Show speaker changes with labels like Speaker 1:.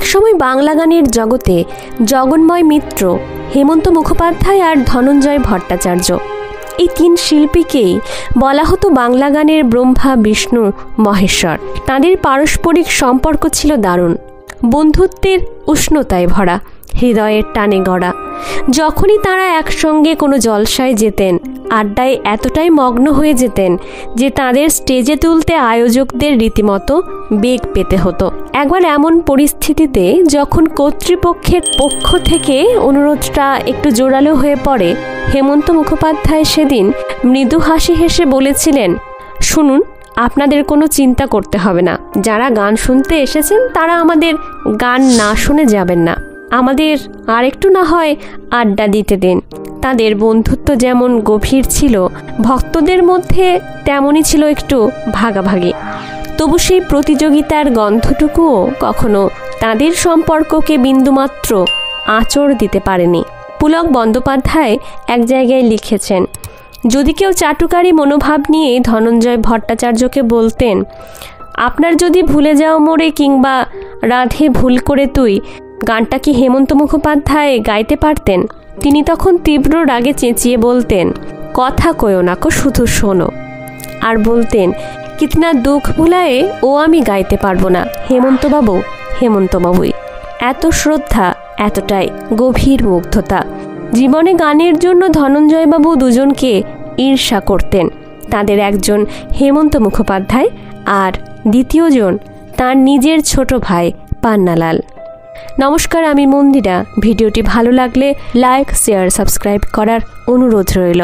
Speaker 1: একসময় বাংলা গানের জগতে জগন্ময় মিত্র, হেমন্ত মুখোপাধ্যায় আর ধনঞ্জয় ভট্টাচার্য, এই তিন শিল্পীকেই বলা হতো বাংলা গানের ব্রহ্মা বিষ্ণু মহেশ্বর। তাদের পারস্পরিক সম্পর্ক ছিল দারুণ, বন্ধুত্বের উষ্ণতায় ভরা, হৃদয়ের টানে গড়া। যখনই তারা একসঙ্গে কোনো জলসায় যেতেন, আড্ডায় এতটাই মগ্ন হয়ে যেতেন যে তাদের স্টেজে তুলতে আয়োজকদের রীতিমতো বেগ পেতে হতো। একবার এমন পরিস্থিতিতে যখন কর্তৃপক্ষের পক্ষ থেকে অনুরোধটা একটু জোরালো হয়ে পড়ে, হেমন্ত মুখোপাধ্যায় সেদিন মৃদু হাসি হেসে বলেছিলেন, শুনুন, আপনাদের কোনো চিন্তা করতে হবে না। যারা গান শুনতে এসেছেন তারা আমাদের গান না শুনে যাবেন না, আমাদের আরেকটু না হয় আড্ডা দিতে দেন। তাদের বন্ধুত্ব যেমন গভীর ছিল, ভক্তদের মধ্যে তেমনই ছিল একটু ভাগাভাগি। তবু সেই প্রতিযোগিতার গন্ধটুকুও কখনো তাদের সম্পর্ককে বিন্দুমাত্র আঁচড় দিতে পারেনি। পুলক বন্দ্যোপাধ্যায় এক জায়গায় লিখেছেন, যদি কেউ চাটুকারি মনোভাব নিয়ে ধনঞ্জয় ভট্টাচার্যকে বলতেন, আপনার যদি ভুলে যাও মোরে কিংবা রাধে ভুল করে তুই গানটা কি হেমন্ত মুখোপাধ্যায় গাইতে পারতেন, তিনি তখন তীব্র রাগে চেঁচিয়ে বলতেন, কথা কয়ো না কো, শুধু শোনো। আর বলতেন, কিতনা দুঃখ ভুলায়ে ও আমি গাইতে পারবো না, হেমন্তবাবু হেমন্তবাবুই। এত শ্রদ্ধা, এতটাই গভীর মুগ্ধতা। জীবনে গানের জন্য ধনঞ্জয়বাবু দুজনকে ঈর্ষা করতেন। তাদের একজন হেমন্ত মুখোপাধ্যায় আর দ্বিতীয়জন তার নিজের ছোট ভাই পান্নালাল। নমস্কার, আমি মন্দিরা। ভিডিওটি ভালো লাগলে লাইক, শেয়ার, সাবস্ক্রাইব করার অনুরোধ রইল।